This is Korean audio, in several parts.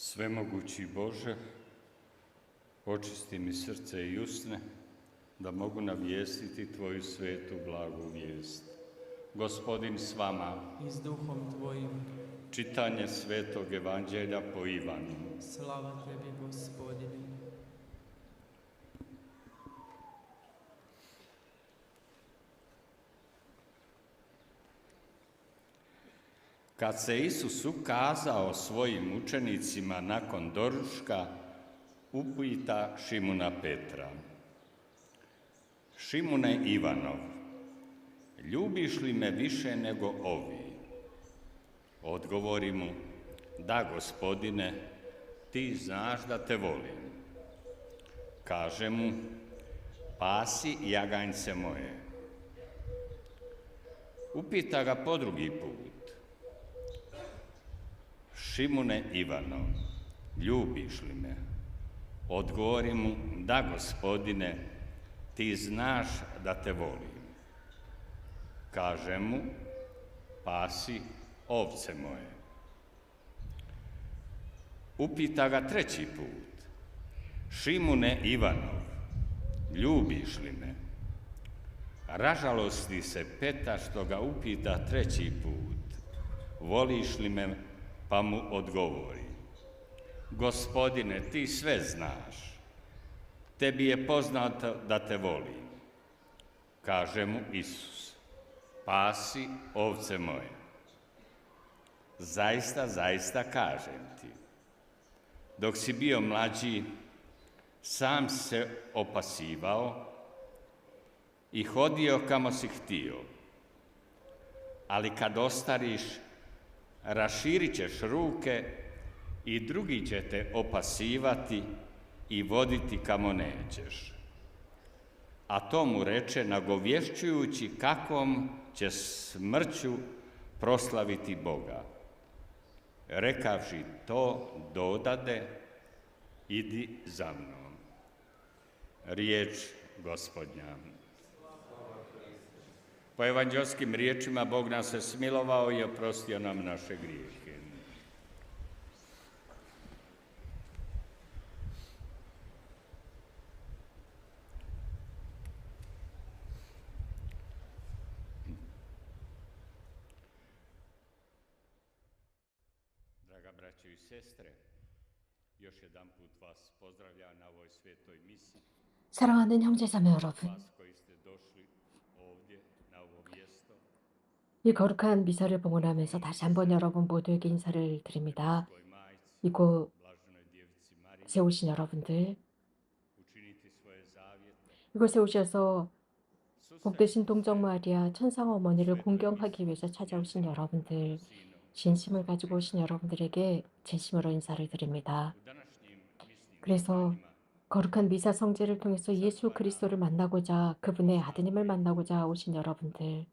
Svemogući Bože, očisti mi srce i usne, da mogu navijestiti Tvoju svetu blagu vijest. Gospodin s vama. I s duhom Tvojim. Čitanje Svetog Evanđelja po Ivanu. Slava Tebi, Gospodine. Kad se Isus ukazao svojim učenicima nakon doručka, upita Šimuna Petra: Šimune Ivanov, ljubiš li me više nego ovi? Odgovori mu: Da, Gospodine, ti znaš da te volim. Kaže mu: Pasi jaganjce moje. Upita ga po drugi put: Šimune Ivanov, ljubiš li me? Odgovori mu: Da, Gospodine, ti znaš da te volim. Kaže mu: Pasi ovce moje. Upita ga treći put: Šimune Ivanov, ljubiš li me? Ražalosti se Petar što ga upita treći put: Voliš li me? Pa mu odgovori: Gospodine, ti sve znaš, tebi je poznato da te volim. Kaže mu Isus: Pasi ovce moje. Zaista, zaista kažem ti, dok si bio mlađi, sam se opasivao i hodio kamo si htio, ali kad ostariš, raširit ćeš ruke i drugi će te opasivati i voditi kamo nećeš. A to mu reče nagovješćujući kakvom će smrću proslaviti Boga. Rekavši to, dodade: Idi za mnom. Riječ Gospodnja. Po evanđelskim riječima Bog nas se smilovao i oprostio nam naše grijehe. Draga braćo i sestre, još jedan put vas pozdravljam na ovoj svetoj misi. 사랑하는 형제자매 여러분, Vas koji ste došli ovdje na ovo mjesto. 이 거룩한 미사를 봉헌하면서 다시 한번 여러분 모두에게 인사를 드립니다. 이곳 세우신 여러분들, 이곳에 오셔서 복되신 동정 마리아 천상 어머니를 공경하기 위해서 찾아오신 여러분들, 진심을 가지고 오신 여러분들에게 진심으로 인사를 드립니다. 그래서 거룩한 미사 성제를 통해서 예수 그리스도를 만나고자, 그분의 아드님을 만나고자 오신 여러분들,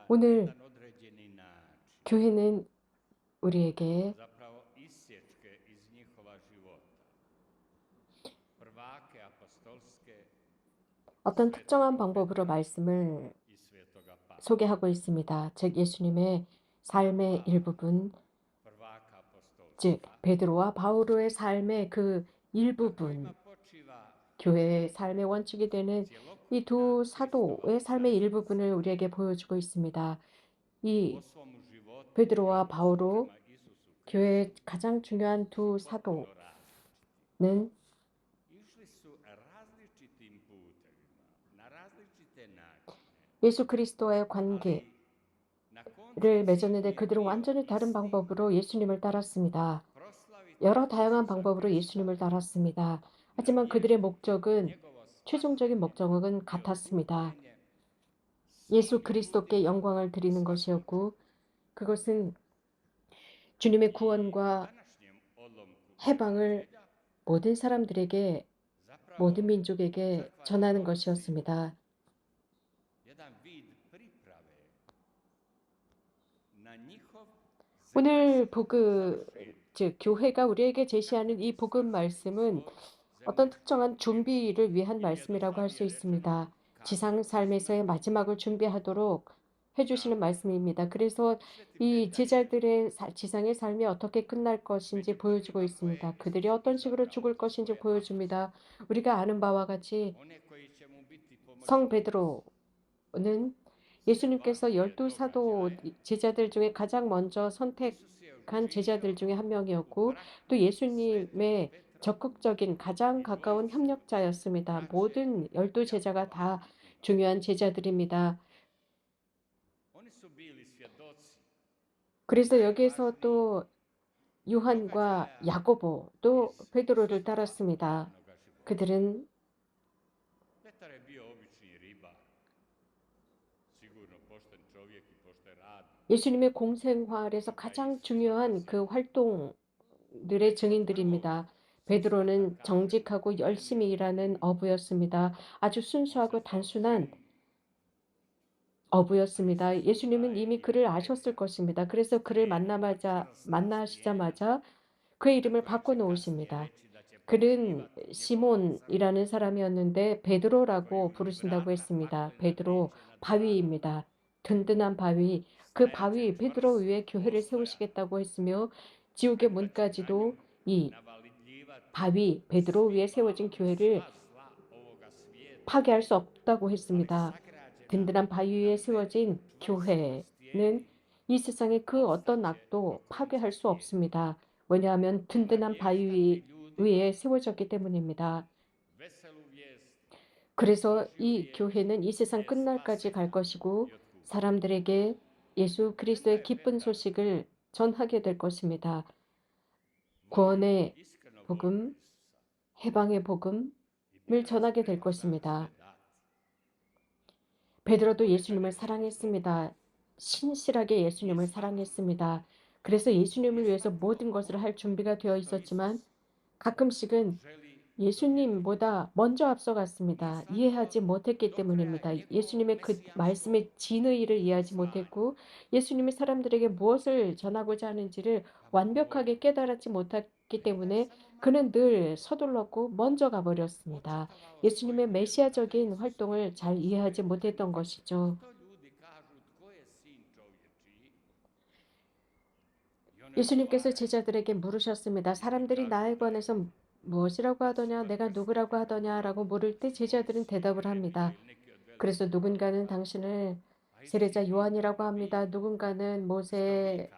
오늘 교회는 우리에게 어떤 특정한 방법으로 말씀을 소개하고 있습니다. 즉 예수님의 삶의 일부분, 즉 베드로와 바오로의 삶의 그 일부분, 교회의 삶의 원칙이 되는 이 두 사도의 삶의 일부분을 우리에게 보여주고 있습니다. 이 베드로와 바오로, 교회의 가장 중요한 두 사도는 예수 그리스도와의 관계를 맺었는데 그들은 완전히 다른 방법으로 예수님을 따랐습니다. 여러 다양한 방법으로 예수님을 따랐습니다. 하지만 그들의 목적은, 최종적인 목적은 같았습니다. 예수 그리스도께 영광을 드리는 것이었고, 그것은 주님의 구원과 해방을 모든 사람들에게, 모든 민족에게 전하는 것이었습니다. 오늘 복음, 즉 교회가 우리에게 제시하는 이 복음 말씀은 어떤 특정한 준비를 위한 말씀이라고 할 수 있습니다. 지상 삶에서의 마지막을 준비하도록 해주시는 말씀입니다. 그래서 이 제자들의 지상의 삶이 어떻게 끝날 것인지 보여주고 있습니다. 그들이 어떤 식으로 죽을 것인지 보여줍니다. 우리가 아는 바와 같이 성 베드로는 예수님께서 12 사도 제자들 중에 가장 먼저 선택한 제자들 중에 한 명이었고 또 예수님의 적극적인 가장 가까운 협력자였습니다. 모든 12 제자가 다 중요한 제자들입니다. 그래서 여기에서 또 요한과 야고보도 베드로를 따랐습니다. 그들은 Petar je bio obični ribar, sigurno pošten čovjek i pošten radnik. 예수님의 공생활에서 가장 중요한 그 활동들의 증인들입니다. 베드로는 정직하고 열심히 일하는 어부였습니다. 아주 순수하고 단순한 어부였습니다. 예수님은 이미 그를 아셨을 것입니다. 그래서 그를 만나시자마자 그의 이름을 바꿔놓으십니다. 그는 시몬이라는 사람이었는데 베드로라고 부르신다고 했습니다. 베드로, 바위입니다. 든든한 바위. 그 바위 베드로 위에 교회를 세우시겠다고 했으며 지옥의 문까지도 이 바위 베드로 위에 세워진 교회를 파괴할 수 없다고 했습니다. 든든한 바위 위에 세워진 교회는 이 세상의 그 어떤 악도 파괴할 수 없습니다. 왜냐하면 든든한 바위 위에 세워졌기 때문입니다. 그래서 이 교회는 이 세상 끝날까지 갈 것이고 사람들에게 예수 그리스도의 기쁜 소식을 전하게 될 것입니다. 구원의 복음, 해방의 복음을 전하게 될 것입니다. 베드로도 예수님을 사랑했습니다. 신실하게 예수님을 사랑했습니다. 그래서 예수님을 위해서 모든 것을 할 준비가 되어 있었지만 가끔씩은 예수님보다 먼저 앞서갔습니다. 이해하지 못했기 때문입니다. 예수님의 그 말씀의 진의를 이해하지 못했고 예수님이 사람들에게 무엇을 전하고자 하는지를 완벽하게 깨달았지 못했기 때문에 그는 늘 서둘렀고 먼저 가버렸습니다. 예수님의 메시아적인 활동을 잘 이해하지 못했던 것이죠. 예수님께서 제자들에게 물으셨습니다. 사람들이 나에 관해서 무엇이라고 하더냐, 내가 누구라고 하더냐라고 물을 때 제자들은 대답을 합니다. 그래서 누군가는 당신을 세례자 요한이라고 합니다. 누군가는 모세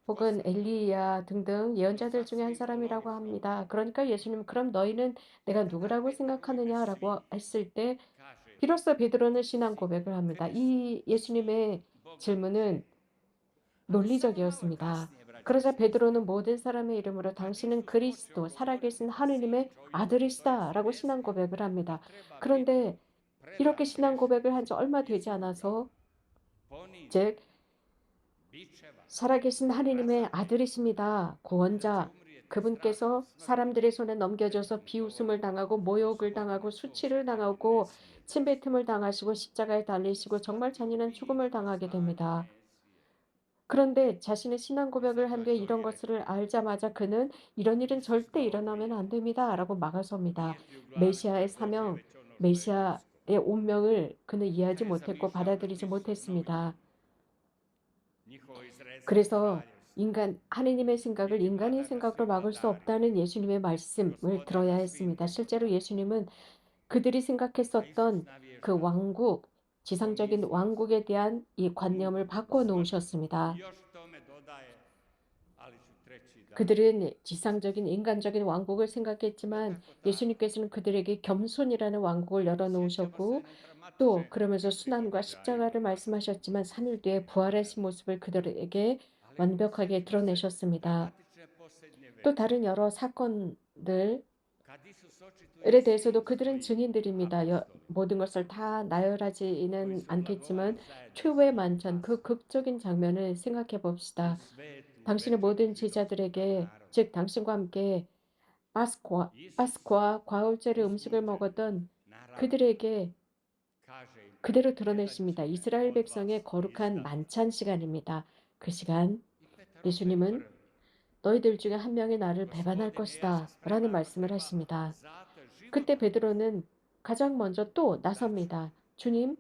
혹은 엘리야 등등 예언자들 중에 한 사람이라고 합니다. 그러니까 예수님, 그럼 너희는 내가 누구라고 생각하느냐라고 했을 때 비로소 베드로는 신앙 고백을 합니다. 이 예수님의 질문은 논리적이었습니다. 그러자 베드로는 모든 사람의 이름으로 당신은 그리스도, 살아계신 하느님의 아들이시다라고 신앙 고백을 합니다. 그런데 이렇게 신앙 고백을 한 지 얼마 되지 않아서 즉 살아계신 하느님의 아들이십니다. 구원자, 그분께서 사람들의 손에 넘겨져서 비웃음을 당하고 모욕을 당하고 수치를 당하고 침뱉음을 당하시고 십자가에 달리시고 정말 잔인한 죽음을 당하게 됩니다. 그런데 자신의 신앙 고백을 한 뒤에 이런 것을 알자마자 그는 이런 일은 절대 일어나면 안 됩니다. 라고 막아섭니다. 메시아의 사명, 메시아의 운명을 그는 이해하지 못했고 받아들이지 못했습니다. 그래서 하느님의 생각을 인간의 생각으로 막을 수 없다는 예수님의 말씀을 들어야 했습니다. 실제로 예수님은 그들이 생각했었던 그 왕국, 지상적인 왕국에 대한 이 관념을 바꿔놓으셨습니다. 그들은 지상적인 인간적인 왕국을 생각했지만 예수님께서는 그들에게 겸손이라는 왕국을 열어놓으셨고 또 그러면서 순환과 십자가를 말씀하셨지만 3일 뒤에 부활하신 모습을 그들에게 완벽하게 드러내셨습니다. 또 다른 여러 사건들에 대해서도 그들은 증인들입니다. 모든 것을 다 나열하지는 않겠지만 최후의 만찬, 그 극적인 장면을 생각해 봅시다. 당신의 모든 제자들에게, 즉 당신과 함께 파스쿠와 과울절의 음식을 먹었던 그들에게 그대로 드러내십니다. 이스라엘 백성의 거룩한 만찬 시간입니다. 그 시간 예수님은 너희들 중에 한 명이 나를 배반할 것이다 라는 말씀을 하십니다. 그때 베드로는 가장 먼저 또 나섭니다. 주님,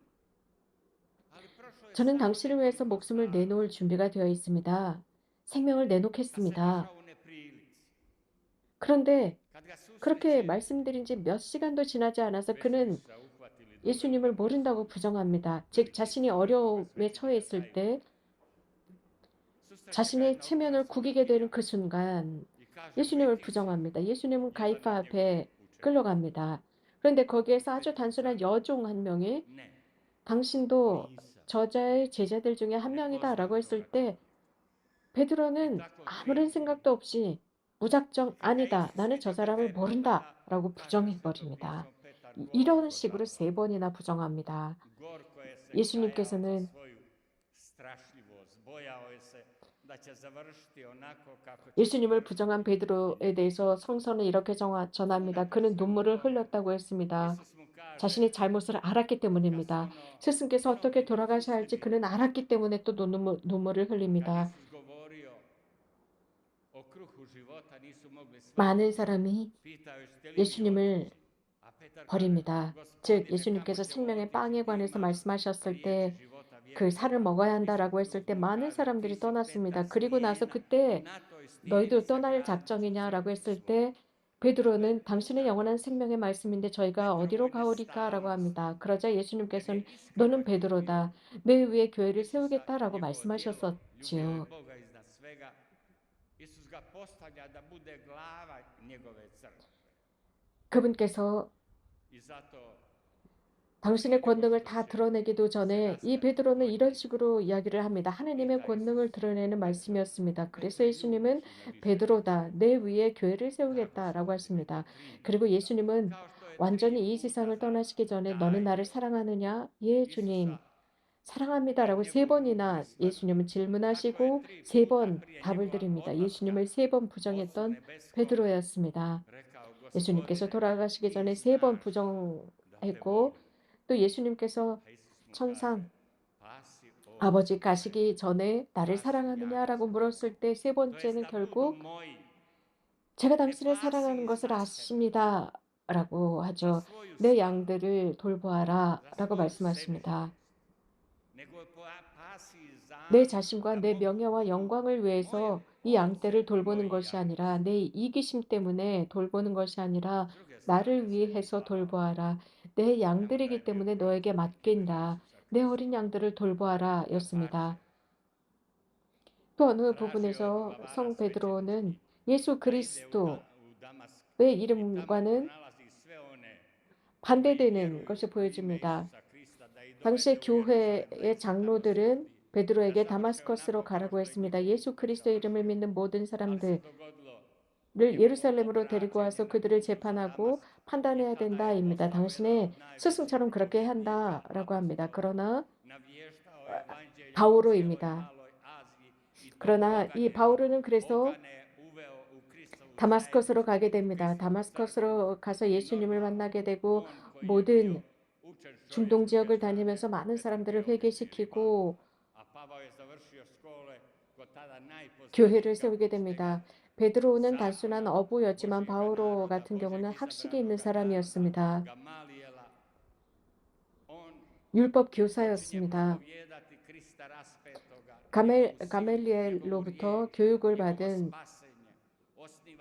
저는 당신을 위해서 목숨을 내놓을 준비가 되어 있습니다. 생명을 내놓겠습니다. 그런데 그렇게 말씀드린 지 몇 시간도 지나지 않아서 그는 예수님을 모른다고 부정합니다. 즉, 자신이 어려움에 처해 있을 때 자신의 체면을 구기게 되는 그 순간 예수님을 부정합니다. 예수님은 가이파 앞에 끌려갑니다. 그런데 거기에서 아주 단순한 여종 한 명이 당신도 저자의 제자들 중에 한 명이다라고 했을 때 베드로는 아무런 생각도 없이 무작정 아니다. 나는 저 사람을 모른다라고 부정해 버립니다. 이런 식으로 세 번이나 부정합니다. 예수님께서는 예수님을 부정한 베드로에 대해서 성서는 이렇게 전합니다. 그는 눈물을 흘렸다고 했습니다. 자신의 잘못을 알았기 때문입니다. 스승께서 어떻게 돌아가셔야 할지 그는 알았기 때문에 또 눈물을 흘립니다. 많은 사람이 예수님을 버립니다. 즉, 예수님께서 생명의 빵에 관해서 말씀하셨을 때 그 살을 먹어야 한다라고 했을 때 많은 사람들이 떠났습니다. 그리고 나서 그때 너희도 떠날 작정이냐라고 했을 때 베드로는 당신의 영원한 생명의 말씀인데 저희가 어디로 가오리까라고 합니다. 그러자 예수님께서는 너는 베드로다. 내 위에 교회를 세우겠다라고 말씀하셨었지요. 그분께서 당신의 권능을 다 드러내기도 전에 이 베드로는 이런 식으로 이야기를 합니다. 하느님의 권능을 드러내는 말씀이었습니다. 그래서 예수님은 베드로다, 내 위에 교회를 세우겠다라고 하십니다. 그리고 예수님은 완전히 이 세상을 떠나시기 전에 너는 나를 사랑하느냐? 예, 주님. 사랑합니다라고 세 번이나 예수님은 질문하시고 세 번 답을 드립니다. 예수님을 세 번 부정했던 베드로였습니다. 예수님께서 돌아가시기 전에 세 번 부정했고 또 예수님께서 천상 아버지 가시기 전에 나를 사랑하느냐라고 물었을 때 세 번째는 결국 제가 당신을 사랑하는 것을 아십니다. 라고 하죠. 내 양들을 돌보아라 라고 말씀하십니다. 내 자신과 내 명예와 영광을 위해서 이 양떼를 돌보는 것이 아니라 내 이기심 때문에 돌보는 것이 아니라 나를 위해서 돌보아라. 내 양들이기 때문에 너에게 맡긴다. 내 어린 양들을 돌보아라 였습니다. 또 어느 부분에서 성 베드로는 예수 그리스도의 이름과는 반대되는 것을 보여줍니다. 당시의 교회의 장로들은 베드로에게 다마스커스로 가라고 했습니다. 예수 그리스도의 이름을 믿는 모든 사람들을 예루살렘으로 데리고 와서 그들을 재판하고 판단해야 된다입니다. 당신의 스승처럼 그렇게 한다라고 합니다. 그러나 바오로입니다. 그러나 이 바오로는 그래서 다마스커스로 가게 됩니다. 다마스커스로 가서 예수님을 만나게 되고 모든 중동 지역을 다니면서 많은 사람들을 회개시키고 교회를 세우게 됩니다. 베드로는 단순한 어부였지만 바오로 같은 경우는 학식이 있는 사람이었습니다. 율법 교사였습니다. 가멜리엘로부터 교육을 받은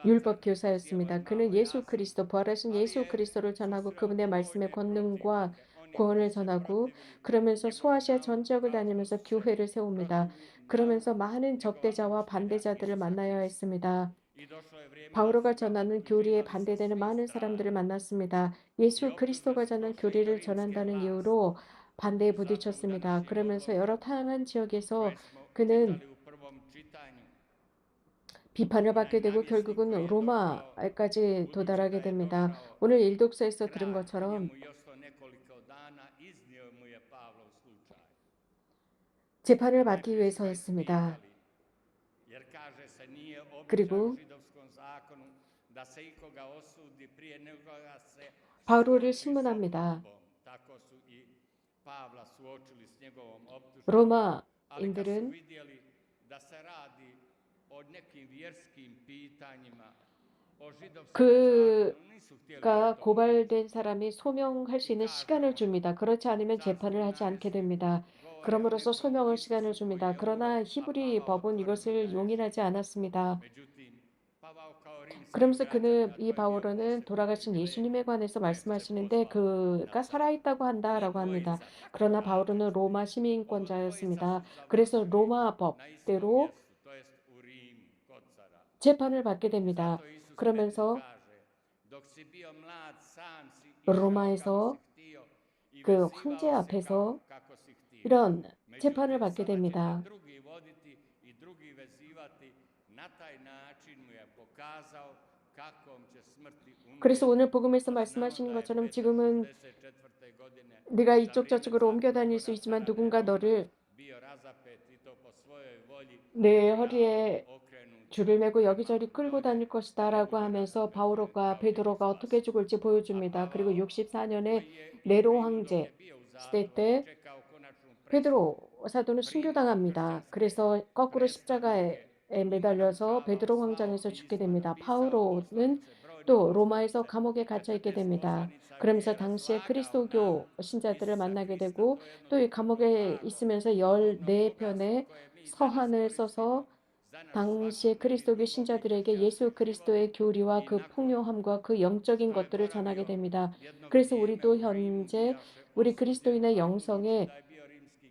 율법 교사였습니다. 그는 예수 그리스도, 부활하신 예수 그리스도를 전하고 그분의 말씀의 권능과 구원을 전하고 그러면서 소아시아 전 지역을 다니면서 교회를 세웁니다. 그러면서 많은 적대자와 반대자들을 만나야 했습니다. 바오로가 전하는 교리에 반대되는 많은 사람들을 만났습니다. 예수 그리스도가 전하는 교리를 전한다는 이유로 반대에 부딪혔습니다. 그러면서 여러 다양한 지역에서 그는 비판을 받게 되고 결국은 로마까지 도달하게 됩니다. 오늘 일독서에서 들은 것처럼 재판을 받기 위해서였습니다. 그리고 바울을 신문합니다. 로마인들은 그가 고발된 사람이 소명할 수 있는 시간을 줍니다. 그렇지 않으면 재판을 하지 않게 됩니다. 그럼으로써 소명의 시간을 줍니다. 그러나 히브리 법은 이것을 용인하지 않았습니다. 그러면서 이 바울은 돌아가신 예수님에 관해서 말씀하시는데 그가 살아있다고 한다라고 합니다. 그러나 바울은 로마 시민권자였습니다. 그래서 로마 법대로 재판을 받게 됩니다. 그러면서 로마에서 그 황제 앞에서 이런 재판을 받게 됩니다. 그래서 오늘 복음에서 말씀하시는 것처럼 지금은 네가 이쪽 저쪽으로 옮겨 다닐 수 있지만 누군가 너를 내 허리에 줄을 매고 여기저기 끌고 다닐 것이다라고 하면서 바오로가 베드로가 어떻게 죽을지 보여줍니다. 그리고 64년에 네로 황제 시대 때 베드로 사도는 순교당합니다. 그래서 거꾸로 십자가에 매달려서 베드로 광장에서 죽게 됩니다. 파우로는 또 로마에서 감옥에 갇혀 있게 됩니다. 그러면서 당시에 그리스도교 신자들을 만나게 되고 또 이 감옥에 있으면서 14편의 서한을 써서 당시에 그리스도교 신자들에게 예수 그리스도의 교리와 그 풍요함과 그 영적인 것들을 전하게 됩니다. 그래서 우리도 현재 우리 그리스도인의 영성에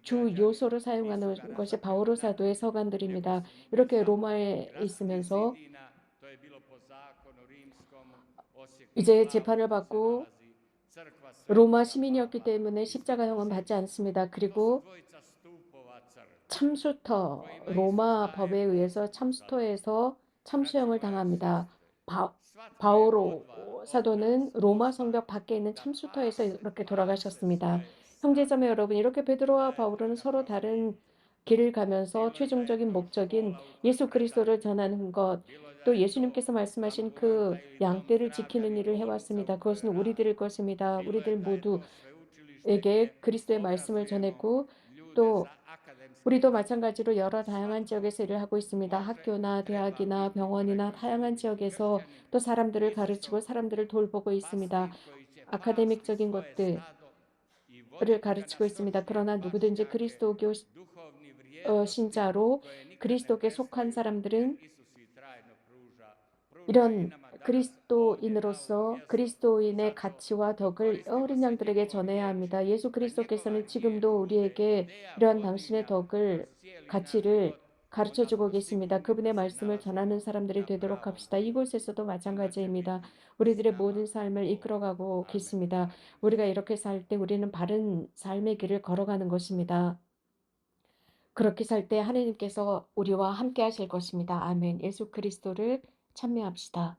주 요소로 사용하는 것이 바오로 사도의 서간들입니다. 이렇게 로마에 있으면서 이제 재판을 받고 로마 시민이었기 때문에 십자가형은 받지 않습니다. 그리고 참수터, 로마 법에 의해서 참수터에서 참수형을 당합니다. 바오로 사도는 로마 성벽 밖에 있는 참수터에서 이렇게 돌아가셨습니다. 형제자매 여러분, 이렇게 베드로와 바울은 서로 다른 길을 가면서 최종적인 목적인 예수 그리스도를 전하는 것, 또 예수님께서 말씀하신 그 양떼를 지키는 일을 해왔습니다. 그것은 우리들일 것입니다. 우리들 모두에게 그리스도의 말씀을 전했고 또 우리도 마찬가지로 여러 다양한 지역에서 일을 하고 있습니다. 학교나 대학이나 병원이나 다양한 지역에서 또 사람들을 가르치고 사람들을 돌보고 있습니다. 아카데믹적인 것들을 가르치고 있습니다. 그러나 누구든지 그리스도교 신자로 그리스도께 속한 사람들은 이런 그리스도인으로서 그리스도인의 가치와 덕을 어린 양들에게 전해야 합니다. 예수 그리스도께서는 지금도 우리에게 이러한 당신의 덕을, 가치를 가르쳐 주고 계십니다. 그분의 말씀을 전하는 사람들이 되도록 합시다. 이곳에서도 마찬가지입니다. 우리들의 모든 삶을 이끌어가고 계십니다. 우리가 이렇게 살 때 우리는 바른 삶의 길을 걸어가는 것입니다. 그렇게 살 때 하나님께서 우리와 함께 하실 것입니다. 아멘. 예수 그리스도를 찬미합시다.